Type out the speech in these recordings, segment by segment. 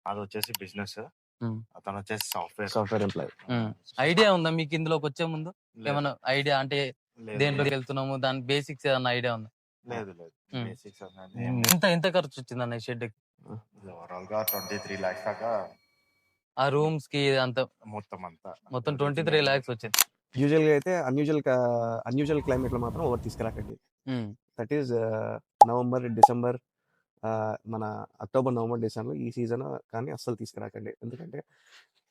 అదొచ్చేసి business. హ్మ్. అతనొచ్చేసి software. Software employee. హ్మ్. Idea ఉందా మీకు ఇందులోకొచ్చే ముందు? లేదు. ఏమన్నా ఐడియా అంటే లేదు. దేంట్లోకెళ్తున్నాము, దాని బేసిక్స్ ఏమన్నా ఐడియా ఉందా? లేదు. హ్మ్. బేసిక్స్ అనేది ఏం లేదు. ఎంత ఖర్చొచ్చిందన్న ఈ షెడ్‌కి? ఓవరాల్‌గా 23 లాక్స్ దాకా ఆ రూమ్స్‌కి అంతా మొత్తం అంతా. మొత్తం 23 లాక్స్ వచ్చింది. యూజువల్‌గా అయితే అన్‌యూజువల్ క్లైమేట్‌లో మాత్రం ఓవర్ తీసుకురాకండి. హ్మ్. దట్ ఈస్ నవంబర్, డిసెంబర్, మన అక్టోబర్, నవంబర్, డిసెంబర్ ఈ సీజన్ కానీ అస్సలు తీసుకురాకండి. ఎందుకంటే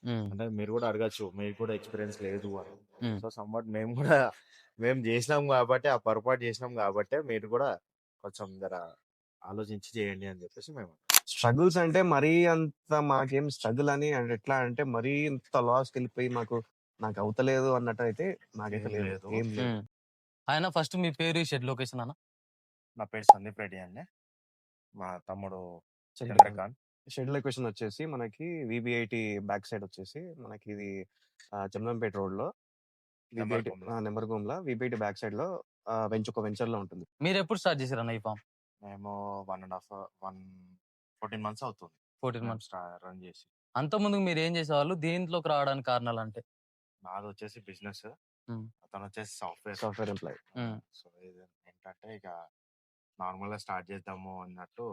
హ్మ్. అంటే మీరు కూడా అడగచ్చు, మీకు కూడా ఎక్స్‌పీరియన్స్ లేదు అని. హ్మ్. సో సమ్‌వాట్ మేము చేసినాం కాబట్టి, ఆ పొరపాటు చేసినాం కాబట్టే మీరు కూడా కొంచెం జర ఆలోచించి చేయండి అని చెప్పేసి మేము. స్ట్రగుల్స్ అంటే మరీ అంత మాకేం స్ట్రగుల్ అని ఎట్లా అంటే మరీ ఇంత లాస్‌కెళ్ళిపోయి నాకు అవుతలేదు అన్నట్టు అయితే నాకైతే ఏం లేదు. లేదు. ఏం లేదు. హ్మ్. ఆయన ఫస్ట్ మీ పేరు, ఈ షెడ్ లొకేషన్ అన్న? నా పేరు సందీప్ రెడ్డి అండి. మా తమ్ముడు చంద్రకాంత్. చంద్రకాంత్. షెడ్ లొకేషన్ వచ్చేసి మనకి వీబీఐటీ బ్యాక్ సైడ్ వచ్చేసి మనకి ఇది జమ్మంపేట రోడ్‌లో వీబీఐటీ నెంబర్‌గుంలో. నెంబర్‌గూమ్‌ల వీబీఐటీ బ్యాక్ సైడ్‌లో ఒక వెంచర్‌లో ఉంటుంది. మీరెప్పుడు స్టార్ట్ చేసారన్న ఈ ఫార్మ్? మేము 14 మంత్స్ అవుతుంది 14 మేము మంత్స్. రన్ చేసి. అంతకుముందు మీరేం చేసేవాళ్ళు? దీంట్లోకి రావడానికి కారణాలంటే? నాదొచ్చేసి బిజినెస్. హ్మ్. అతనొచ్చేసి సాఫ్ట్‌వేర్. Software employee. హ్మ్. సో ఇది ఏంటంటే ఇక నార్మల్‌గా స్టార్ట్ చేద్దాము అన్నట్టు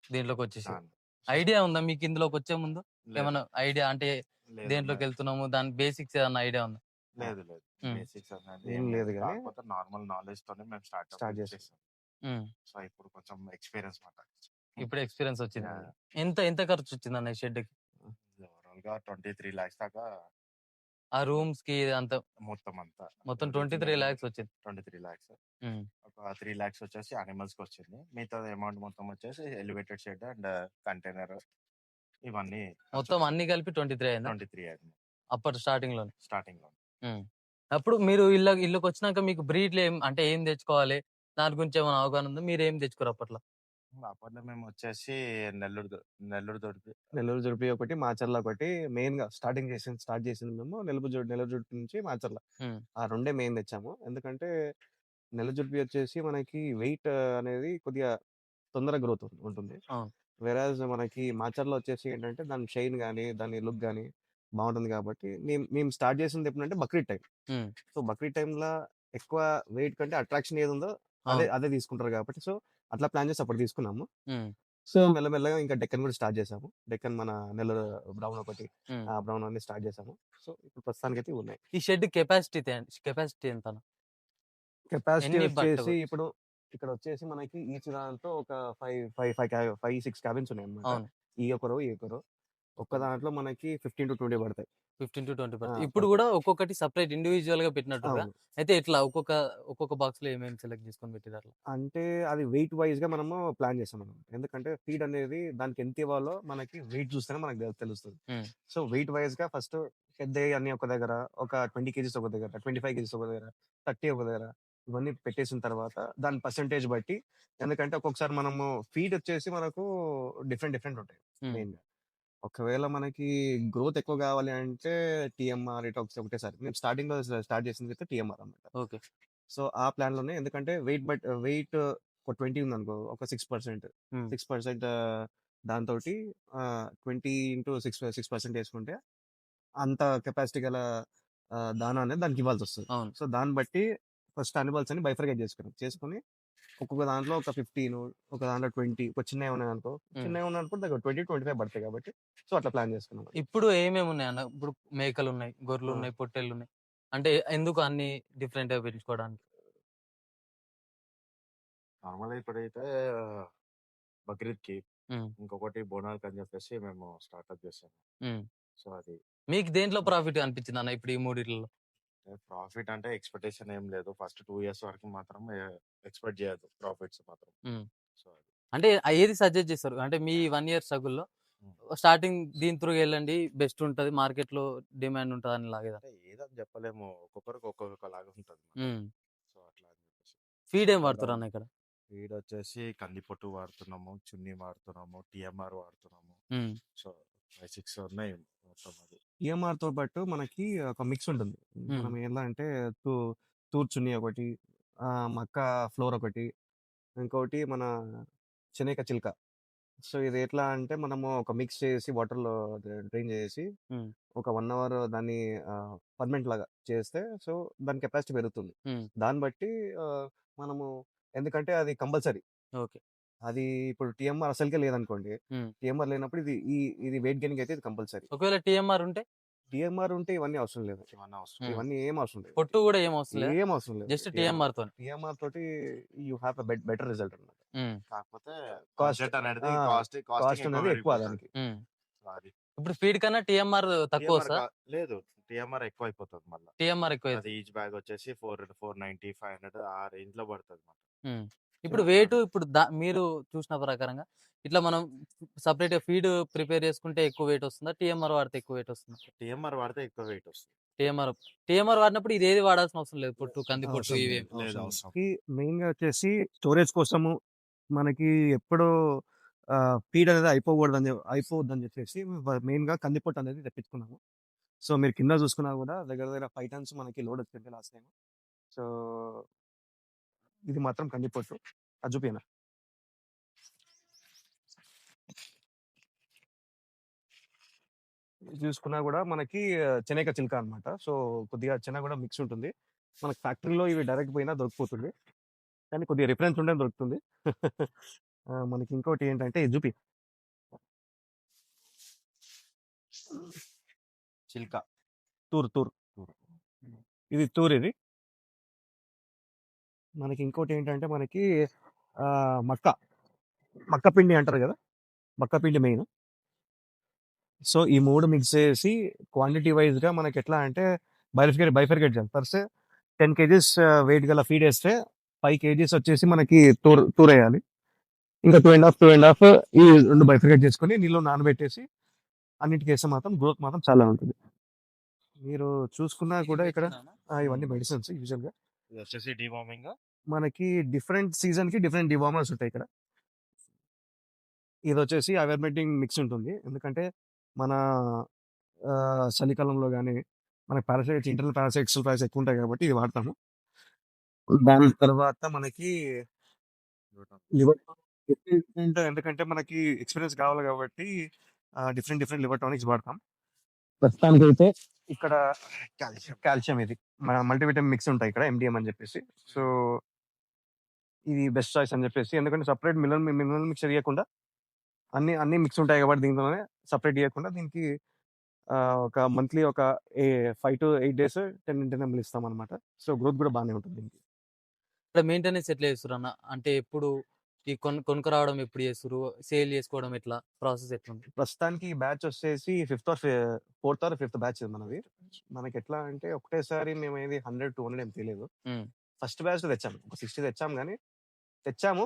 దీంట్లోకొచ్చేసారు. దాన్ని. ఐడియా ఉందా మీకు ఇందులోకొచ్చే ముందు? లేదు. ఏమన్నా ఐడియా అంటే లేదు. దేంట్లోకెళ్తున్నాము, దాని బేసిక్స్ ఏమన్నా ఐడియా ఉందా? లేదు. హ్మ్. బేసిక్స్ అనేది ఏం ఏం లేదు లేదు. గానీ కాకపోతే నార్మల్ నాలెడ్జ్‌తోనే మేము స్టార్ట్ చేసాం. చేసాం. హ్మ్. సో ఇప్పుడు కొంచెం ఎక్స్‌పీరియన్స్ మాట. ఇప్పుడు ఎక్స్‌పీరియన్స్ వచ్చింది. యాహ్! ఎంత ఖర్చొచ్చిందన్న ఈ షెడ్‌కి? ఓవరాల్‌గా 23 లాక్స్ దాకా ఆ రూమ్స్‌కి అంతా మొత్తం అంతా. మొత్తం ఎవ్రీథింగ్ 23 లాక్స్ వచ్చింది. 23 లాక్స్. హ్మ్. ఒక 3 లాక్స్ వచ్చేసి యానిమల్స్‌కొచ్చింది. మిగతా అమౌంట్ మొత్తం వచ్చేసి ఎలివేటెడ్ షెడ్ అండ్ కంటైనర్ ఇవన్నీ మొత్తం ఖర్చొచ్చింది. అన్ని కలిపి 23 అయిందా? 23 అయింది అప్పటి స్టార్టింగ్‌లోనే. స్టార్టింగ్‌లో. హ్మ్. అప్పుడు మీరు ఇల్లుకొచ్చినాక మీకు బ్రీడ్‌లు ఏం తెచ్చుకోవాలి? దాని గురించి ఏమైనా అవగాహన ఉందా? మీరేం తెచ్చుకోరు అప్పట్లో? అప్పట్లో మేము వచ్చేసి నెల్లూరు దొరికి నెల్లూరు జుడిపి ఒకటి, మాచర్ల ఒకటి మెయిన్‌గా స్టార్ట్ చేసింది మేము నెల్లూరు జుడిపి నుంచి మాచర్ల. హ్మ్. ఆ రెండే మెయిన్ తెచ్చాము. ఎందుకంటే నెల్లూరు జుడిపి వచ్చేసి మనకి వెయిట్ అనేది కొద్దిగా తొందరగా గ్రోత్ ఉంటుంది. అవును. వేరాజ్ మనకి మాచర్ల వచ్చేసి ఏంటంటే దాని షైన్ గాని, దాని లుక్ గాని బావుంటుంది కాబట్టి మేము స్టార్ట్ చేసింది ఎప్పుడంటే బక్రీద్ టైం. హ్మ్. సో, బక్రీద్ టైమ్‌ల ఎక్కువ వెయిట్ కంటే అట్రాక్షన్ ఏదుందో అవును. అదే తీసుకుంటారు కాబట్టి సో, అట్లా ప్లాన్ చేసి అప్పుడు తీసుకున్నాము. హ్మ్. సో, మెల్లమెల్లగా ఇంకా డెక్కన్ కూడా స్టార్ట్ చేసాము. డెక్కన్ మన నెల్లూరు బ్రౌన్ ఒకటి, హ్మ్. బ్రౌన్ అన్ని స్టార్ట్ చేసాము. సో, ఇప్పుడు ప్రస్తుతానికైతే ఇవి ఉన్నాయి. ఈ షెడ్ కెపాసిటీ ఎంతన్న? కెపాసిటీ ఎన్ని వచ్చేసి పట్టవచ్చు? ఇప్పుడు ఇక్కడ వచ్చేసి మనకి ఈచ్ దాంట్లో ఒక 6 క్యాబిన్స్ ఉన్నాయన్నమాట. అవును. ఈ ఒక రో, ఒక్క దాంట్లో మనకి 15-20 పడతాయి. 15-20 ఆ! పడతాయి. ఇప్పుడు పడతాయి. గూడా ఒక్కొక్కటి సెపరేట్ ఇండివిడ్యుయల్‌గా పెట్టినట్టుర్రా? అవును. అయితే ఎట్లా ఒక్కొక్క బాక్స్‌లో ఏమేమి సెలెక్ట్ చేసుకొని పెట్టిర్రు అట్లా? అంటే అది వెయిట్ వైస్‌గా మనము ప్లాన్ చేసామన్నమాట. ఎందుకంటే ఫీడ్ అనేది దానికి ఎంత ఇవ్వాలో మనకి వెయిట్ చూస్తేనే మనకు తెలుస్తది. హ్మ్. సో, వెయిట్ వైస్‌గా ఫస్ట్ పెద్దయి అన్నీ ఒక దగ్గర, ఒక 20 కేజీస్ ఒక దగ్గర, 25 కేజీస్ ఒక దగ్గర, 30 ఒక దగ్గర ఇవన్నీ పెట్టేసిన తర్వాత దాని పర్సెంటేజ్ బట్టి ఎందుకంటే ఒక్కొక్కసారి మనము ఫీడ్ వచ్చేసి మనకు డిఫరెంట్ ఉంటాయి హ్మ్. మెయిన్‌గా. ఒకవేళ మనకి గ్రోత్ ఎక్కువ కావాలి అంటే టీఎంఆర్ ఇటు ఒకటేసారి. మేము స్టార్టింగ్‌లో స్టార్ట్ చేసిందైతే టీఎంఆర్ అన్నమాట. ఓకే. సో, ఆ ప్లాన్‌లోనే ఎందుకంటే వెయిట్ ఒక 20 ఉందనుకో ఒక 6%. హ్మ్. 6% దాంతోటి 20/6% యేసుకుంటే అంత కెపాసిటీ గల దానా అనేది దానికి ఇవ్వాల్సొస్తది. అవును. సో, దాన్ని బట్టి ఫస్ట్ యానిమల్స్ అన్ని బైఫర్కేట్ చేసుకున్నాం. చేసుకొని ఒక్కొక్క దాంట్లో ఒక 15, ఒక దాంట్లో 20 ఒక హ్మ్. చిన్నవి ఉన్నాయనుకో దగ్గర 20, 25 పడతాయి కాబట్టి సో, అట్లా ప్లాన్ చేసుకున్నాం. ఇప్పుడు ఏమేమున్నాయన్న? ఇప్పుడు మేకలున్నాయి, ఆ! గొర్రెలున్నాయి, పొట్టేళ్ళున్నాయి. అంటే ఎందుకు అన్ని డిఫరెంట్‌గా పెంచుకోవడానికి? నార్మల్‌గా ఇప్పుడైతే బక్రీద్‌కి, హ్మ్. ఇంకొకటి బోనాలకని చెప్పేసి మేము స్టార్టప్ చేసాము. హ్మ్. సో అది మీకు దేంట్లో ప్రాఫిట్ అనిపించిందన్న ఇప్పుడు ఈ మూడిట్లలో? ప్రాఫిట్ అంటే ఎక్స్‌పెక్టేషన్ ఏం లేదు. ఫస్ట్ 2 ఇయర్స్ వరకు మాత్రం ఎక్స్‌పెక్ట్ చేయొద్దు ప్రాఫిట్స్ మాత్రం. హ్మ్. సో అది. అంటే ఏది సజెస్ట్ చేస్తారు? అంటే మీ 1 ఇయర్ స్ట్రగుల్‌లో హ్మ్. స్టార్టింగ్ దీని త్రూ ఎళ్ళండి. బెస్ట్ ఉంటది. మార్కెట్‌లో డిమాండ్ ఉంటదని లాగేదా? అంటే ఏదని చెప్పలేము. ఒక్కొక్కరికి ఒక్కొక్కలాగా ఉంటది మాట. హ్మ్. సో అట్లా అని చెప్పేసి. ఫీడ్ ఏం ఆల్ రౌండ్ వాడుతుర్రన్న ఇక్కడ? ఫీడ్ వచ్చేసి కందిపొట్టు వాడుతున్నాము, చున్నీ వాడుతున్నాము, టీఎంఆర్ వాడుతున్నాము. హ్మ్. సో 5, 6 ఉన్నాయి మొత్తం అది. టీఎంఆర్‌తో పాటు మనకి ఒక మిక్స్ ఉంటుంది. హ్మ్. మనం ఎలా అంటే తూ తూర్చుని ఒకటి, మక్క ఫ్లోర్ ఒకటి, ఇంకోటి మన శనగ చిలుక. సో, ఇది ఎట్లా అంటే మనము ఒక మిక్స్ చేసి వాటర్‌లో డ్రైన్ చేసేసి హ్మ్. ఒక 1 అవర్ దాన్ని ఫర్మెంట్ లాగా చేస్తే సో, దాని కెపాసిటీ పెరుగుతుంది. హ్మ్. దాన్ని బట్టి మనము ఎందుకంటే అది కంపల్సరీ. ఓకే. అది ఇప్పుడు టీఎంఆర్ అసలుకే లేదనుకోండి. హ్మ్. టీఎంఆర్ లేనప్పుడు ఇది వెయిట్ గెయినింగ్ అయితే ఇది కంపల్సరీ. ఒకవేళ టీఎంఆర్ ఉంటే? టీఎంఆర్ ఉంటే ఇవన్నీ అవసరం లేదు. ఇవన్నీ అవసరం. హ్మ్. ఇవన్నీ ఏం అవసరం లేదు. పొట్టు గూడా ఏం అవసరం లేదా? ఏం అవసరం లేదు. జస్ట్ టీఎంఆర్ తోని. టీఎంఆర్ తోటి you have a better result అన్నమాట. హ్మ్. కాకపోతే కాస్ట్ బడ్జెట్ అనేది ఆ! కాస్టింగ్ కాస్ట్ అనేది ఎక్కువ పెరిగిపోతది. దానికి. హ్మ్. సో, అది ఇప్పుడు ఫీడ్ కన్నా టీఎంఆర్ తక్కువ టీఎంఆర్ వస్తదా? లేదు. టీఎంఆర్ ఎక్కువైపోతది మళ్ళా. టీఎంఆర్ అది ఎక్కువైతది. ఈచ్ బ్యాగ్ వచ్చేసి 490, 500 ఆ రేంజ్‌లో పడతది మనకి. హ్మ్. సో, ఇప్పుడు వెయిట్ ఇప్పుడు మీరు చూసిన ప్రకారంగా ఇట్లా మనం సెపరేట్‌గా ఫీడ్ ప్రిపేర్ చేసుకుంటే ఎక్కువ వెయిట్ వస్తుందా? టీఎంఆర్ వాడితే ఎక్కువ వెయిట్ వస్తుందా? టీఎంఆర్ వాడితే ఎక్కువ వెయిట్ వస్తుంది. టీఎంఆర్ వాడినప్పుడు ఇదేది వాడాల్సిన అవసరం లేదు. పొట్టు, కందిపొట్టు అవసరం ఇవేం. లేదు. లేదు అవసరం అవసరం. లేదు. మెయిన్‌గా వచ్చేసి స్టోరేజ్ కోసము మనకి ఎప్పుడూ ఫీడ్ అనేది అయిపోవద్దని చెప్పేసి మెయిన్‌గా కందిపొట్టు అనేది తెప్పించుకున్నాము. సో, మీరు కింద చూసుకున్నా కూడా దగ్గర దగ్గర 5 టన్స్ మనకి లోడ్ వచ్చింది లాస్ట్ టైమ్. సో, ఇది మాత్రం కందిపొట్టు. అది చూపియనా? ఇది చూసుకున్నా కూడా మనకి చెనేక చిలుక అన్నమాట. సో, కొద్దిగా చెన కూడా మిక్స్ ఉంటుంది. మనకి ఫ్యాక్టరీలో ఇవి డైరెక్ట్ పోయినా దొరికిపోతుంది. కానీ కొద్దిగా రిఫరెన్స్ ఉంటేనే దొరుకుతుంది. మనకి ఇంకోటి ఏంటంటే ఇది చూపి. చిల్క. తూర్. తూరు. ఇది తూర్ ఇది. మనకి ఇంకోటి ఏంటంటే మనకి మక్క పిండి అంటారు కదా! మక్క పిండి మెయిన్. సో, ఈ 3 మిక్స్ చేసి క్వాంటిటీ వైస్‌గా మనకెట్లా అంటే బైఫర్కేట్ చేయాలి. 10 కేజీస్ వెయిట్ గల ఫీడ్ ఏస్తే 5 కేజీస్ వచ్చేసి మనకి తూరేయాలి. ఇంకా 2 ½ ఈ 2 బైఫర్కేట్ చేసుకొని నీళ్ళలో నానబెట్టేసి అన్నిటికేస్తే మాత్రం గ్రోత్ మాత్రం చాలా ఉంటుంది. మీరు చూసుకున్నా కూడా ఇక్కడ ఇవన్నీ మెడిసిన్స్ యూజువల్‌గా. ఇది వచ్చేసి డీవార్మింగ్. మనకి డిఫరెంట్ సీజన్‌కి డిఫరెంట్ డివార్మర్స్ ఉంటాయి ఇక్కడ. ఇదొచ్చేసి అవర్మెటింగ్ మిక్స్ ఉంటుంది. ఎందుకంటే మన చలికాలంలో గాని, మనకి ఇంటర్నల్ పారాసైట్స్, ఎక్స్‌టర్నల్ పారాసైట్స్ ఎక్కువుంటాయి కాబట్టి ఇది వాడతాము. దాని తర్వాత మనకి లివర్ ఎందుకంటే మనకి ఎక్స్‌పీరియన్స్ కావాలి కాబట్టి డిఫరెంట్ లివర్ టానిక్స్ వాడతాం. ప్రస్తుతానికైతే ఇక్కడ కాల్షియం ఇది. మల్టీవిటమిన్ మిక్స్ ఉంటాయి ఇక్కడ ఎండిఎం అని చెప్పేసి. సో, ఇది బెస్ట్ చాయిస్ అని చెప్పేసి. ఎందుకంటే సెపరేట్ మినరల్ మిక్చర్ ఇయ్యకుండా అన్నీ మిక్స్ ఉంటాయి కాబట్టి దీంట్లోనే సెపరేట్ ఇయ్యకుండా దీనికి ఒక మంత్లీ ఒక 5-8 డేస్ 10 ఎంఎల్ ఇస్తామన్నమాట. సో, గ్రోత్ కూడా బానే ఉంటుంది దీనికి. ఇక్కడ మెయింటెనెన్స్ ఎట్లా చేస్తుర్రన్న? అంటే ఎప్పుడు ఈ కొనుక్కరావడం ఎప్పుడు చేస్తుర్రు? సేల్ చేసుకోవడం ఎట్లా? ప్రాసెస్ ఎట్లుంది? ప్రస్తుతానికి ఈ బ్యాచ్ వచ్చేసి ఫోర్త్ ఆర్ ఫిఫ్త్ బ్యాచ్ ఇది మనది. మనకెట్లా అంటే ఒకటేసారి మేమేది 100, 200 ఏం తేలేదు. హ్మ్. ఫస్ట్ బ్యాచ్‌లో తెచ్చాము. ఒక 60 తెచ్చాము.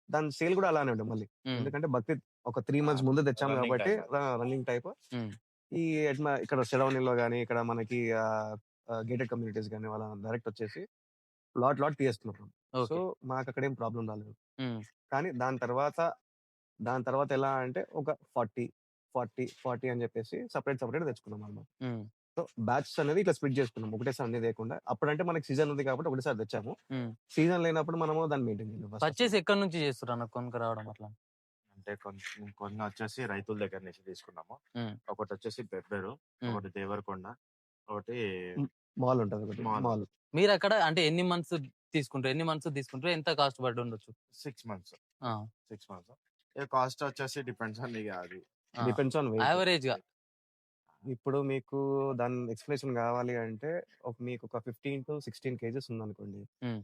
దాని సేల్ కూడా అలానే ఉండే మళ్ళీ. హ్మ్. ఎందుకంటే బక్రీద్ ఒక 3 మంత్స్ ముందు తెచ్చాము రన్నింగ్ కాబట్టి టైమ్. Running type. హ్మ్. ఈ ఇక్కడ సెలవునిలో గాని, ఇక్కడ మనకి గేటెడ్ కమ్యూనిటీస్ గాని వాళ్ళ డైరెక్ట్ వచ్చేసి లాట్ తీసేస్తున్నారు. So, okay. మాకక్కడ ఏం ప్రాబ్లమ్ రాలేదు. హ్మ్. కానీ దాని తర్వాత ఎలా అంటే ఒక 40 అని చెప్పేసి సెపరేట్ తెచ్చుకున్నామన్నమాట. హ్మ్. సో, బ్యాచెస్ అనేది ఇట్లా స్ప్లిట్ చేసుకున్నాం. ఒకటేసారి అన్ని తేకుండా. అప్పుడంటే మనకి సీజన్ ఉంది కాబట్టి ఒకటేసారి తెచ్చాము. హ్మ్. సీజన్ లేనప్పుడు మనము దాన్ని మెయింటైన్ చేయలేం ఫస్ట్ ఆఫ్ పర్చేస్ ఆల్. ఎక్కడి నుంచి చేస్తుర్రన్న కొనుక్కరావడం అట్లా? అంటే కొన్ని వచ్చేసి రైతుల దగ్గర నుంచి తీసుకున్నాము. హ్మ్. ఒకటి వచ్చేసి పెబ్బేరు, హ్మ్. ఒకటి దేవరకొండ, ఒకటి మాల్ ఉంటది ఒకటి. మాల్. మాల్. మీరక్కడ అంటే ఎన్ని మంత్స్ తీసుకుంటారు? ఎంత కాస్ట్ పడి ఉండొచ్చు? 6 మంత్స్. ఆ! 6 మంత్స్. కాస్ట్ వచ్చేసి డిపెండ్స్ ఆన్ ఇగ అది. ఆ! Depends on weight. యావరేజ్‌గా. ఇప్పుడు మీకు దాని ఎక్స్‌ప్లనేషన్ కావాలి అంటే మీకు ఒక 15-16 కేజెస్ ఉందనుకోండి. హ్మ్.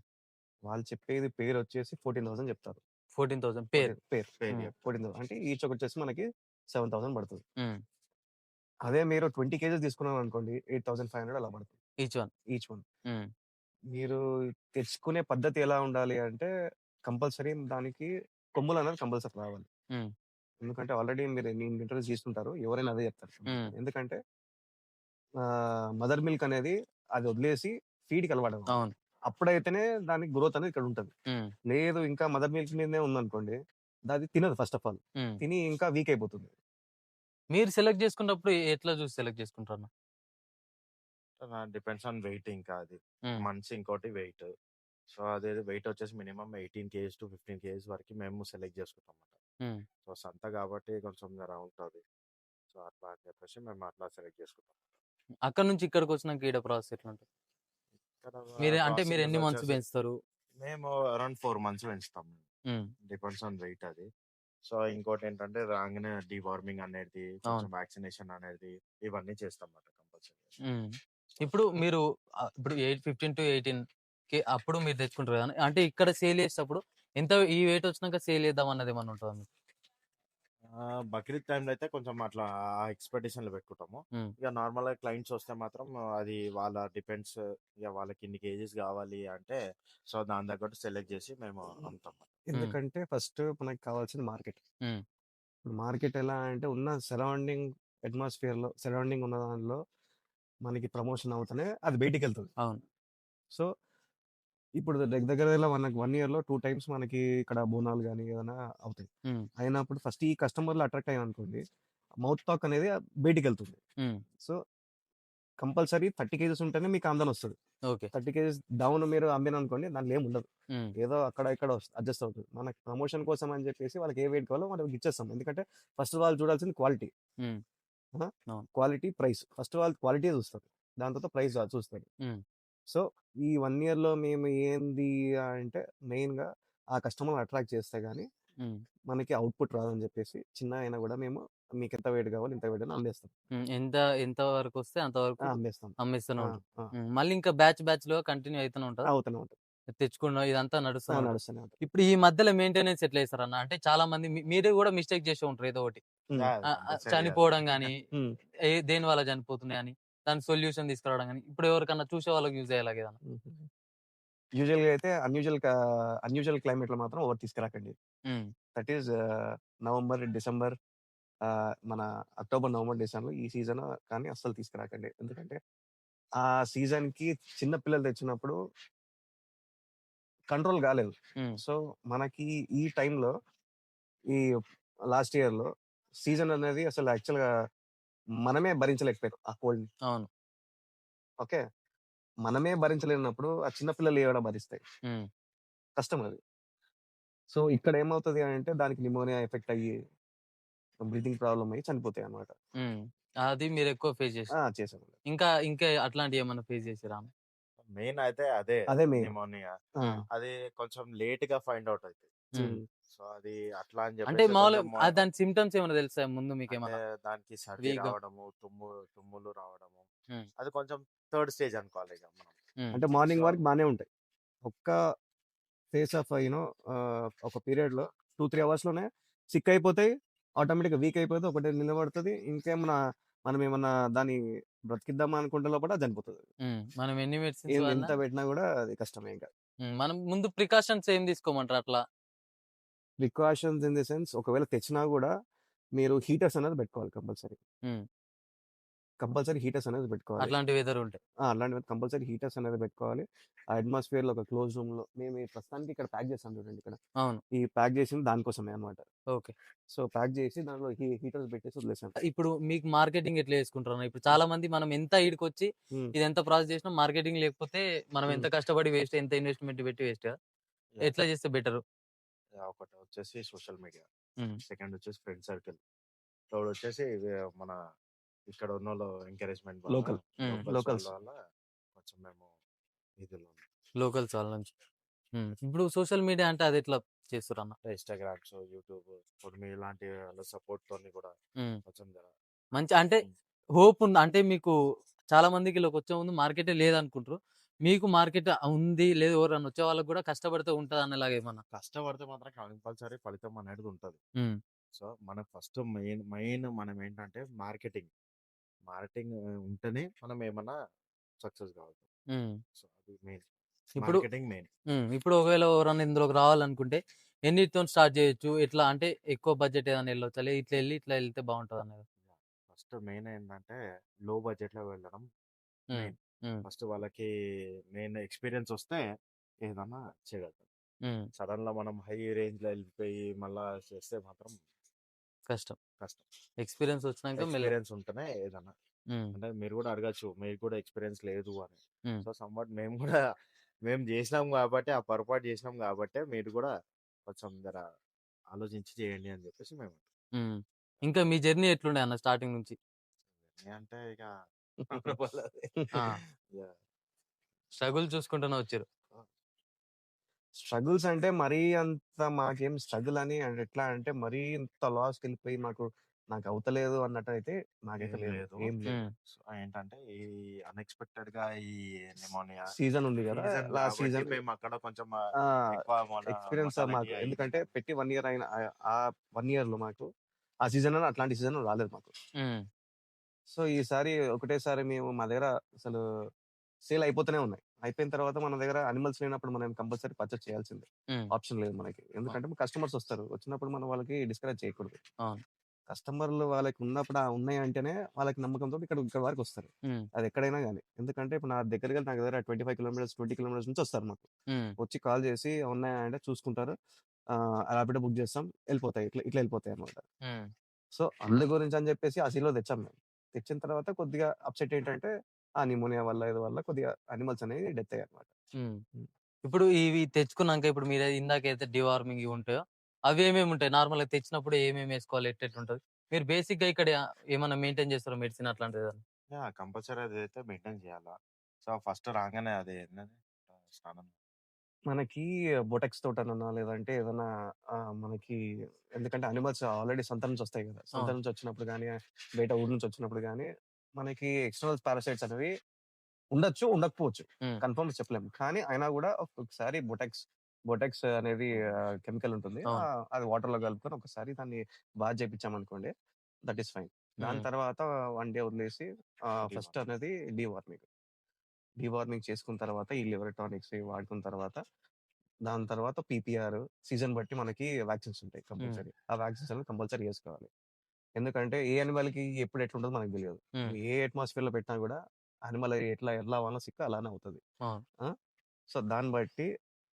వాళ్ళు చెప్పేది పేరొచ్చేసి 14,000 చెప్తారు. 14,000 పేర్. పేర్. పేరు హ్మ్. చెప్పు. 14,000 అంటే ఈచ్ ఒకటొచ్చేసి మనకి 7,000 పడుతది. హ్మ్. అదే మీరు 20 కేజెస్ తీసుకున్నారనుకోండి 8,500 అలా పడుతుంది. Each one. Each one. హ్మ్. మీరు తెచ్చుకునే పద్ధతి ఎలా ఉండాలి అంటే కంపల్సరీ దానికి కొమ్ములనేవి కంపల్సరీ రావాలి. హ్మ్. ఎందుకంటే ఆల్రెడీ మీరు ఎన్ని ఇంటర్వ్యూస్ తీసుకుంటారు. ఎవరైనా అదే చెప్తారు. హ్మ్. ఎందుకంటే మదర్ మిల్క్ అనేది అది వదిలేసి ఫీడ్‌కి అలవాటు అవ్వాలి. అవును. అప్పుడైతేనే దానికి గ్రోత్ అనేది ఇక్కడ ఉంటది. హ్మ్. లేదు ఇంకా మదర్ మిల్క్ మీదనే ఉందనుకోండి, అది తినదు ఫస్ట్ ఆఫ్ ఆల్. హ్మ్. తిని ఇంకా వీక్ అయిపోతుంది. మీరు సెలెక్ట్ చేసుకున్నప్పుడు ఎట్లా చూసి సెలెక్ట్ చేసుకుంటారన్న? డిపెండ్స్ ఆన్ వెయిట్ ఇంకా అది. హ్మ్. మనిషి ఇంకోటి వెయిట్. సో, అదేదో వెయిట్ వచ్చేసి మినిమమ్ 18 కేజీస్ టు 15 కేజీస్ వరకు మేము సెలెక్ట్ చేసుకుంటాం అన్నమాట. హ్మ్. సో సంత కాబట్టి కొంచెం జర ఉంటది. సో అట్లా అని చెప్పేసి మేము అట్లా సెలెక్ట్ చేసుకుంటాం. అక్కడి నుంచి ఇక్కడికొచ్చినాక ఈడ ప్రాసెస్ ఎట్లుంటది? ఇక్కడ అంటే మీరు ప్రాసెస్ ఎన్ని మంత్స్ వచ్చేసి పెంచుతారు? మేము అరౌండ్ 4 మంత్స్ పెంచుతాం. హ్మ్. డిపెండ్స్ ఆన్ వెయిట్ అది. సో ఇంకోటేంటంటే రాంగానే డీవార్మింగ్ అనేది, కొంచెం అవును. వ్యాక్సినేషన్ అనేది ఇవన్నీ చేస్తామన్నమాట కంపల్సరీగా. హ్మ్. సో ఇప్పుడు మీరు ఇప్పుడు 15-18 అప్పుడు మీరు తెచ్చుకుంటారు కదా! అంటే ఇక్కడ సేల్ చేసేటప్పుడు ఎంత ఈ వెయిట్ వచ్చినాక సేల్ చేద్దాం అన్నది ఏమన్నా ఉంటదా మీకు? బక్రీద్ టైంలో అయితే కొంచెం అట్లా ఆ ఎక్స్‌పెక్టేషన్‌లో పెట్టుకుంటాము. హ్మ్. ఇక నార్మల్‌గా క్లయింట్స్ వస్తే మాత్రం అది వాళ్ళ డిపెండ్స్, ఇక వాళ్ళకి ఇన్ని కేజీస్ కావాలి అంటే సో దాని తగ్గట్టు సెలెక్ట్ చేసి మేము అమ్ముతాం. హ్మ్. ఎందుకంటే ఫస్ట్ మనకి కావాల్సింది మార్కెట్. హ్మ్. ఇప్పుడు మార్కెట్ ఎలా అంటే ఉన్న సరౌండింగ్ అట్మాస్ఫియర్‌లో, సరౌండింగ్ ఉన్న దానిలో మనకి ప్రమోషన్ అవుతూనే అది బయటికెళ్తది. అవును. సో, ఇప్పుడు దగ్గర దగ్గరలో మనకు 1 ఇయర్‌లో 2 టైమ్స్ మనకి ఇక్కడ బోనాలు గాని ఏదైనా అవుతాయి. హ్మ్. అయినప్పుడు ఫస్ట్ ఈ కస్టమర్‌లు అట్రాక్ట్ అయ్యామనుకోండి, మౌత్ టాక్ అనేది బయటికెళ్తుంది. హ్మ్. సో, కంపల్సరీ 30 కేజెస్ ఉంటేనే మీకు ఆమదనొస్తది. ఓకే. 30 కేజెస్ డౌన్ మీరు అమ్మిరనుకోండి దాంట్లో ఏముండదు. హ్మ్. ఏదో అక్కడ ఇక్కడ అడ్జస్ట్ అవుతది. మనకి ప్రమోషన్ కోసం అని చెప్పేసి వాళ్ళకి ఏ వెయిట్ కావాలో మనం ఇచ్చేస్తాం. ఎందుకంటే ఫస్ట్ వాళ్ళు చూడాల్సింది క్వాలిటీ. హ్మ్. ఆ! అవును. Quality, price. ఫస్ట్ వాళ్ళు క్వాలిటీయే చూస్తారు. దాని తర్వాత ప్రైస్ చూస్తారు. హ్మ్. సో, ఈ 1 ఇయర్‌లో మేము ఏంది అంటే మెయిన్‌గా ఆ కస్టమర్‌ని అట్రాక్ట్ చేస్తే గాని హ్మ్. మనకి అవుట్‌పుట్ రాదని చెప్పేసి చిన్న అయినా కూడా మేము మీకెంత వెయిట్ కావాలి ఇంత వెయిట్ అని అమ్మేస్తాం. హ్మ్. ఎంత వరకొస్తే అంతవరకు అమ్మేస్తాం. అమ్మేస్తూనే ఆ! ఉంటారు. ఆ! హ్మ్. మళ్ళీ ఇంకా బ్యాచ్‌లో కంటిన్యూ అయితూనే ఉంటదా? అవుతూనే ఉంటది. తెచ్చుకోవడం ఇదంతా నడుస్తూనే ఉంటది. నడుస్తూనే ఉంటది. ఇప్పుడు ఈ మధ్యలో మెయింటెనెన్స్ ఎట్లా చేస్తారన్న? అంటే చాలా మంది మీరు కూడా మిస్టేక్ చేసే ఉంటారు ఏదో ఒకటి. హ్మ్. యాహ్! కంపల్సరీగా అది. చనిపోవడం గాని, హ్మ్. దేని వల్ల చనిపోతున్నాయని, దానికి సొల్యూషన్ తీసుకురావడం గాని, ఇప్పుడు ఎవరికన్నా చూసే వాళ్ళకి యూజ్ అయ్యేలాగా ఏదన్నా. హుహు. యూజువల్‌గా అయితే అన్‌యూజువల్ క్లైమేట్‌లో మాత్రం ఎవరు తీసుకురాకండి. హ్మ్. దట్ ఈస్ నవంబర్, డిసెంబర్, మన అక్టోబర్, నవంబర్, డిసెంబర్ ఈ సీజన్ కానీ అస్సలు తీసుకురాకండి. ఎందుకంటే ఆ సీజన్‌కి చిన్న పిల్లలు తెచ్చినప్పుడు కంట్రోల్ కాలేదు. హ్మ్. సో, మనకి ఈ టైంలో ఈ లాస్ట్ ఇయర్‌లో సీజన్ అనేది అసలు యాక్చువల్‌గా మనమే భరించలేకపోయాం ఆ కోల్డ్‌ని. అవును. ఓకే. మనమే భరించలేనప్పుడు ఆ చిన్న పిల్లలు ఏడ భరిస్తాయి. హ్మ్. కష్టం అది. సో, ఇక్కడ ఏమవుతది అంటే దానికి న్యూమోనియా ఎఫెక్ట్ అయ్యి బ్రీతింగ్ ప్రాబ్లమ్ అయ్యి చనిపోతాయన్నమాట. హ్మ్. అది మీరెక్కువ ఫేస్ చేసారు. చేశాను. ఇంకా అట్లాంటియేమన్నా ఫేస్ చేసిర్రా అన్న? మెయిన్ అయితే అదే అదే మెయిన్. నిమోనియా. ఆ! హ్మ్. అది కొంచెం లేట్‌గా ఫైండ్ ఔట్ అయితది. హ్మ్. హ్మ్. సో అది అట్లా అని అంటే చెప్పేసి కొంచెం దాని సింప్టమ్స్ ఏమైనా తెలుసా ముందు అంటే మీకేమన్నా? దానికి సర్ది వీక్‌గా రావడము, తుమ్ములు రావడము. హ్మ్. అది కొంచెం థర్డ్ స్టేజ్ అనుకోవాలి ఇక మనం. హ్మ్. అంటే సో మార్నింగ్ వరకు బానే ఉంటాయి. ఒక్క ఫేస్ ఆఫ్ ఒక పీరియడ్‌లో 2, 3 అవర్స్‌లోనే సిక్ అయిపోతాయి. ఆటోమేటిక్‌గా వీక్ అయిపోతే ఒకటే నిలబడతది. ఇంకేమన్నా మనమేమన్నా దాన్ని బ్రతికిద్దామా అనుకుంటే లోపల చనిపోతది. హ్మ్. మనం ఎన్ని మెడిసిన్స్ ఎంత వాడినా పెట్టినా గూడా అది కష్టమే ఇంక. మనం ముందు ప్రికాషన్స్ ఏం తీసుకోమంటారు అట్లా? ప్రికాషన్స్ ఇన్ ది సెన్స్ ఒకవేళ తెచ్చినా గూడా మీరు హీటర్స్ అనేది పెట్టుకోవాలి కంపల్సరీ. హ్మ్. కంపల్సరీ హీటర్స్ అనేది పెట్టుకోవాలి. అట్లాంటి వెదర్ ఉంటాయి. అలాంటివి కంపల్సరీ హీటర్స్ అనేది పెట్టుకోవాలి. ఆ అట్మాస్ఫియర్‌లో ఒక క్లోజ్ రూమ్‌లో మేము ఈ ప్రస్తుతానికి ఇక్కడ ప్యాక్ చేసాం చూడండి ఇక్కడ. అవును. ఈ ప్యాక్ చేసింది దానికోసమే అన్నమాట. ఓకే. సో, ప్యాక్ చేసి దాంట్లో హీటర్స్ పెట్టేసి వదిలేసాం. ఇప్పుడు మీకు మార్కెటింగ్ ఎట్లా చేసుకుంటారన్న? ఇప్పుడు చాలా మంది మనం ఎంత ఈడకొచ్చి హ్మ్. ఇదెంత ప్రాసెస్ చేసినా మార్కెటింగ్ లేకపోతే మనం హ్మ్. ఎంత కష్టపడి వేస్ట్, ఎంత ఇన్వెస్ట్‌మెంట్ పెట్టి వేస్ట్ కదా! యాహ్! ఎట్లా చేస్తే బెటరు? ఒకటి వచ్చేసి సోషల్ మీడియా. హ్మ్. సెకండ్ వచ్చేసి ఫ్రెండ్ సర్కిల్. థర్డ్ వచ్చేసి మన ఇక్కడ ఉన్నోళ్ళు ఎంకరేజ్‌మెంట్ వల్ల, లోకల్. హ్మ్. లోకల్స్ వాళ్ళ లోకల్స్. వల్ల కొంచెం మేము ఇదిలో ఉన్నాం. లోకల్స్ వాళ్ళ నుంచి. హ్మ్. ఇప్పుడు సోషల్ మీడియా అంటే అదెట్లా చేస్తుర్రన్న? ఇన్‌స్టాగ్రామ్స్, యూట్యూబ్ ఇప్పుడు మీలాంటి వాళ్ళ సపోర్ట్‌తోని కూడా హ్మ్. కొంచెం అంటే హ్మ్. హోప్ ఉంది. అంటే మీకు చాలా మందికి ఈళ్ళకొచ్చే ముందు మార్కెటే లేదనుకుంటారు. మీకు మార్కెట్ ఉంది. లేదు ఎవరైనా వచ్చే వాళ్ళకి గూడా కష్టపడితే ఉంటదనేలాగా ఏమన్నా? కష్టపడితే మాత్రం కంపల్సరీ ఫలితం అనేది ఉంటది. హ్మ్. సో, మనకు ఫస్ట్ మెయిన్ మనం ఏంటంటే మార్కెటింగ్ ఉంటేనే మనం ఏమన్నా సక్సెస్ కాగలుగుతాం. హ్మ్. సో, అది మెయిన్. ఇప్పుడు మార్కెటింగ్ మెయిన్. ఇప్పుడు ఒకవేళ ఎవరన్నా ఇందులోకి రావాలనుకుంటే ఎన్నిటితోని స్టార్ట్ చేయొచ్చు? ఎట్లా అంటే ఎక్కువ బడ్జెట్ ఏదైనా ఎళ్ళొచ్చా? లేదు ఇట్లా ఎళ్తే బావుంటదనేది? ఫస్ట్ మెయిన్ ఏంటంటే లో బడ్జెట్‌లో వెళ్ళడం హ్మ్. మెయిన్. హ్మ్. ఫస్ట్ వాళ్ళకి మెయిన్ ఎక్స్‌పీరియన్స్ వస్తే ఏదన్నా చేయగలుగుతాం. హ్మ్. సడన్‌గా మనం హై రేంజ్‌లో ఎళ్ళిపోయి మళ్ళా చేస్తే మాత్రం కష్టం. కష్టం. ఎక్స్‌పీరియన్స్ వచ్చినాక మెల్లగా ఎక్స్‌పీరియన్స్ ఉంటేనే ఏదన్నా. హ్మ్. అంటే మీరు కూడా అడగొచ్చు. మీకు కూడా ఎక్స్‌పీరియన్స్ లేదు అని. హ్మ్. సో, సమ్‌వాట్ మేము కూడా మేము జేసినాం గాబట్టే, ఆ పొరపాటు జేసినాం గాబట్టే మీరు కూడా కొంచెం ఆలోచించి చేయండి అని చెప్పేసి మేము హ్మ్. ఇంకా మీ జర్నీ ఎట్లుండే అన్న స్టార్టింగ్ నుంచి? అంటే ఇక ఆ! యాహ్! స్ట్రగుల్ చూసుకుంటూనే వచ్చిర్రు. స్ట్రగుల్స్ అంటే మరీ అంత మాకేం స్ట్రగుల్ అని అంటే ఎట్లా అంటే మరీ ఇంత లాస్‌కెళ్ళిపోయి నాకు అవుతలేదు అన్నట్టయితే నాకైతే ఏం లేదు. లేదు. ఏం లేదు. హ్మ్. సో, ఏంటంటే ఈ అన్‌ఎక్స్‌పెక్టెడ్‌గా ఈ న్యూమోనియా సీజన్ ఉంది గదా! సీజన్ లాస్ట్ కాబట్టి సీజన్ మేము అక్కడ కొంచెం ఆ! ఎక్కువ ఎక్స్‌పీరియన్స్ మోర్టాలిటీ మాకు అయింది ఎందుకంటే కానీ పెట్టి 1 ఇయర్ అయిన ఆ 1 ఇయర్‌లో మాకు ఆ సీజన్‌లో అట్లాంటి సీజన్ రాలేదు మాకు. హ్మ్. సో, ఈసారి ఒకటేసారి మేము మా దగ్గర అసలు సేల్ అయిపోతూనే ఉన్నాయి. అయిపోయిన తర్వాత మన దగ్గర యానిమల్స్ లేనప్పుడు మనం కంపల్సరీ పర్చేజ్ చేయాల్సిందే. హ్మ్. ఆప్షన్ లేదు మనకి. అవును. ఎందుకంటే కస్టమర్స్ వస్తారు. వచ్చినప్పుడు మనం వాళ్ళకి డిస్కరేజ్ చేయకూడదు. అవును. కస్టమర్‌లు వాళ్ళకి ఉన్నప్పుడు ఉన్నాయంటేనే వాళ్ళకి నమ్మకంతోటి ఇక్కడ వరకు వస్తారు. హ్మ్. అది ఎక్కడైనా గాని. ఎందుకంటే ఇప్పుడు నా దగ్గర 25 కిలోమీటర్స్, 20 కిలోమీటర్స్ నుంచి వస్తారు మాకు. హ్మ్. వచ్చి కాల్ చేసి ఉన్నాయా అంటే చూసుకుంటారు. ర్యాపిడో బుక్ చేస్తాం. ఎళ్ళిపోతాయి. ఇట్లా ఎళ్ళిపోతాయన్నమాట. హ్మ్. సో, అందు గురించి అని చెప్పేసి ఆ సీల్‌లో తెచ్చాం మేము. తెచ్చిన తర్వాత కొద్దిగా అప్‌సెట్ ఏంటంటే, ఆ న్యూమోనియా వల్ల ఏదో వల్ల కొద్దిగా యానిమల్స్ అనేవి డెత్ అయ్యాయన్నమాట. హ్మ్. హ్మ్. ఇప్పుడు ఇవి తెచ్చుకున్నాక ఇప్పుడు మీరు ఇందాకైతే డివార్మింగ్ ఇవి ఉంటాయో, అవి ఏమేమి ఉంటాయి? నార్మల్‌గా తెచ్చినప్పుడు ఏమేమి ఏసుకోవాలి? ఎట్లెట్లుంటది? మీరు బేసిక్‌గా ఇక్కడ ఏమన్నా మెయింటైన్ చేస్తారా మెడిసిన్ అట్లాంటిదేదన్నా? యాహ్! కంపల్సరీ అదైతే మెయింటైన్ చేయాలా. సో, ఫస్ట్ రాంగానే అది ఏంటది స్నానం మనకి బొటెక్స్ తోటనన్నా లేదంటే ఏదన్నా మనకి ఎందుకంటే యానిమల్స్ ఆల్రెడీ సంత నుంచి వస్తాయి కదా! సంత అవును. నుంచి వచ్చినప్పుడు గాని, బయట ఊరు నుంచి వచ్చినప్పుడు గాని, మనకి ఎక్స్టర్నల్ పారాసైట్స్ అనేవి ఉండొచ్చు, ఉండకపోవచ్చు. హ్మ్. కన్ఫర్మ్‌గా చెప్పలేము. కానీ అయినా గూడా ఒక్కొక్కసారి బొటెక్స్ అనేది కెమికల్ ఉంటుంది. అవును. అది వాటర్‌లో కలుపుకొని ఒకసారి దాన్ని బాత్ చేపిచ్చామనుకోండి దట్ ఈస్ ఫైన్. దాని హ్మ్. తర్వాత 1 డే వదిలేసి ఫస్ట్ డీవార్మింగ్. అనేది డీవార్మింగ్. డీవార్మింగ్ చేసుకున్న తర్వాత ఈ లివర్ టానిక్స్ ఇవి వాడుకున్న తర్వాత దాని తర్వాత పీపీఆర్ సీజన్ బట్టి మనకి వాక్సిన్స్ ఉంటాయి హ్మ్. కంపల్సరీ. ఆ వాక్సిన్స్ అనేవి కంపల్సరీ ఏసుకోవాలి. ఎందుకంటే ఏ యానిమల్‌కి ఎప్పుడు ఎట్లుంటదో మనకు తెలీదు. హ్మ్. నువ్వు ఏ అట్మాస్ఫియర్‌లో పెట్టినా గూడా యానిమల్ ఎలా అవ్వాలో సిక్ అలానే అవుతది. అవును. ఆ! సో, దాన్ని బట్టి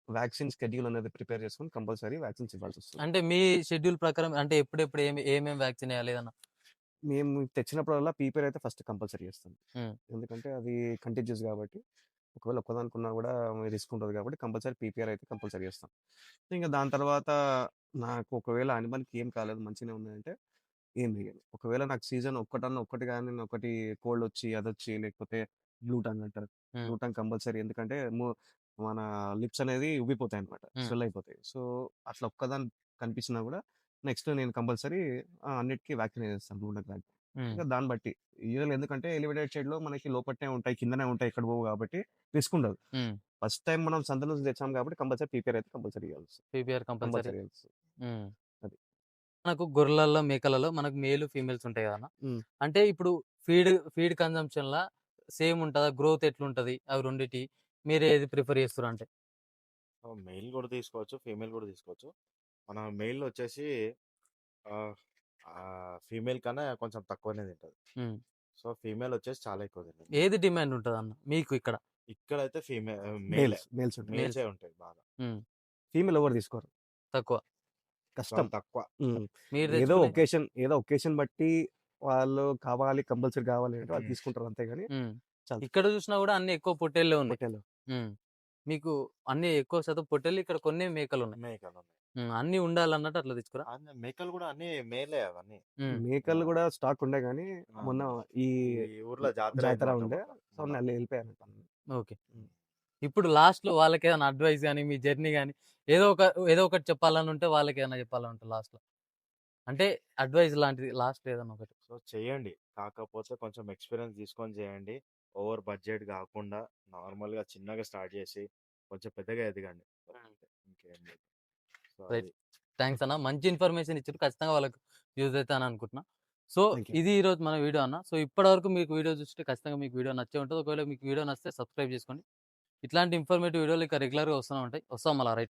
వాక్సిన్ షెడ్యూల్ అనేది ప్రిపేర్ చేసుకొని కంపల్సరీ వాక్సిన్స్ ఇవ్వాల్సొస్తది. అంటే మీ షెడ్యూల్ ప్రకారం అంటే ఎప్పుడెప్పుడు ఏమేం వ్యాక్సిన్ ఎయాలి ఏదన్నా? మేము తెచ్చినప్పుడల్లా పీపీఆర్ అయితే ఫస్ట్ కంపల్సరీ చేస్తాం. హ్మ్. ఎందుకంటే అది కంటేజియస్ గాబట్టి, ఒకవేళ ఒక్కదానికున్నా గూడా రిస్క్ ఉంటది గాబట్టి కంపల్సరీ పీపీఆర్ అయితే కంపల్సరీ చేస్తాం. ఇంక దాని తర్వాత నాకు ఒకవేళ యానిమల్‌కి ఏం కాలేదు మంచిగానే ఉన్నాయంటే ఏం జేయను. ఒకవేళ నాకు సీజన్ ఒక్కటి గాని ఒకటి కోల్డొచ్చి, అదొచ్చి లేకపోతే గ్లూటన్ అంటారు. హ్మ్. గ్లూటన్ కంపల్సరీ ఎందుకంటే మన లిప్స్ అనేది ఉబ్బిపోతాయన్నమాట. హ్మ్. స్వెల్ అయిపోతాయి. సో, అట్లా ఒక్కదాని కనిపించినా గూడా నెక్స్ట్ నేను కంపల్సరీ అన్నిటికి వ్యాక్సిన్ ఏసేస్తాను గ్లూటన్ వ్యాక్సిన్. హ్మ్. ఇంకా దాన్ని బట్టి యూజువల్‌గా ఎందుకంటే ఎలివేటెడ్ షేడ్‌లో మనకి లోపటనే ఉంటాయి, కిందనే ఉంటాయి, ఎక్కడ పోవు కాబట్టి రిస్క్ ఉండదు. హ్మ్. ఫస్ట్ టైమ్ మనం సంత నుంచి తెచ్చాం కాబట్టి కంపల్సరీ పీపీఆర్ అయితే కంపల్సరీ ఇయ్యాల్సి పీపీఆర్ కంపల్సరీ. కంపల్సరీ ఇయ్యాల్సి హ్మ్. అది. మనకు గొర్రెలలో, మేకలలో మనకు మేలు, ఫీమేల్స్ ఉంటాయి గదన్న! హ్మ్. అంటే ఇప్పుడు ఫీడ్ కన్జంప్షన్‌ల సేమ్ ఉంటదా? గ్రోత్ ఎట్లుంటది? అవి రెండిటి మీరు ఏది ప్రిఫర్ చేస్తుర్రంటే? మెయిల్ కూడా తీసుకోవచ్చు. ఫీమేల్ కూడా తీసుకోవచ్చు. మన మెయిల్ వచ్చేసి ఆహ్, ఫీమేల్ కన్నా కొంచెం తక్కువనే తింటది. హ్మ్. సో, ఫీమేల్ వచ్చేసి చాలా ఎక్కువ తింటది. ఏది డిమాండ్ ఉంటదన్న మీకు ఇక్కడ? ఇక్కడైతే మెయిలే. మేల్స్ ఉంటాయి. మేల్స్. మెయిల్సే ఉంటాయి బాగా. హ్మ్. ఫీమేల్ ఎవరు తీసుకోరు. తక్కువ. కష్టం. చాలా తక్కువ. హ్మ్. మీరు ఏదో తెచ్చుకునే ఒకేషన్ బట్టి వాళ్ళు కావాలి, కంపల్సరీ కావాలి అంటే వాళ్ళు హ్మ్. తీసుకుంటారు అంతే గాని హ్మ్. చాలా ఇక్కడ చూసినా గూడా అన్ని ఎక్కువ పొట్టేళ్ళే ఉన్నాయి. పొట్టేళ్ళు. హ్మ్. మీకు అన్ని ఎక్కువ శాతం పొట్టేళ్ళు, ఇక్కడ కొన్నే మేకలున్నాయి. మేకలున్నాయి. హ్మ్. అన్నీ ఉండాలన్నట్టు అట్లా తెచ్చుకురా? మేకలు కూడా అన్నీ మేలే అవన్నీ. హ్మ్. మేకలు ఆ! గూడా స్టాక్ ఉండే గానీ ఆ! మొన్న ఈ ఈ ఊర్లో జాతర జాతర అయిందన్నమాట ఉండే. మొన్న. సో, మొన్న. ఎళ్ళిపోయారట. ఓకే. హ్మ్. ఇప్పుడు లాస్ట్‌లో వాళ్ళకేదైనా అడ్వైస్ గాని, మీ జర్నీ గాని ఏదో ఒక ఏదో ఒకటి చెప్పాలనుంటే వాళ్ళకేదైనా చెప్పాలనుంటే లాస్ట్‌లో? అంటే అడ్వైస్ లాంటిది లాస్ట్‌లో ఏదన్నా ఒకటి. సో, చేయండి. కాకపోతే కొంచెం ఎక్స్‌పీరియన్స్ తీసుకొని చేయండి. ఓవర్ బడ్జెట్ గాకుండా నార్మల్‌గా చిన్నగా స్టార్ట్ చేసి కొంచెం పెద్దగా ఎదగండి. హ్మ్. ఇంకేం లేదు. So, right. అది. థాంక్స్ అన్న. మంచి ఇన్ఫర్మేషన్ ఇచ్చారు. ఖచ్చితంగా వాళ్ళకి యూజ్ అయితదని అనుకుంటున్నా. So, thank you. ఇది ఈరోజు మన వీడియో అన్న. సో, ఇప్పటివరకు మీకు వీడియో చూస్తుంటే ఖచ్చితంగా మీకు వీడియో నచ్చే ఉంటది. ఒకవేళ మీకు వీడియో నచ్చితే సబ్స్క్రైబ్ చేసుకోండి. ఇట్లాంటి ఇన్ఫర్మేటివ్ వీడియోలు ఇంకా రెగ్యులర్‌గా వస్తూనే ఉంటాయి. వస్తాం మళ్ళా రైట్.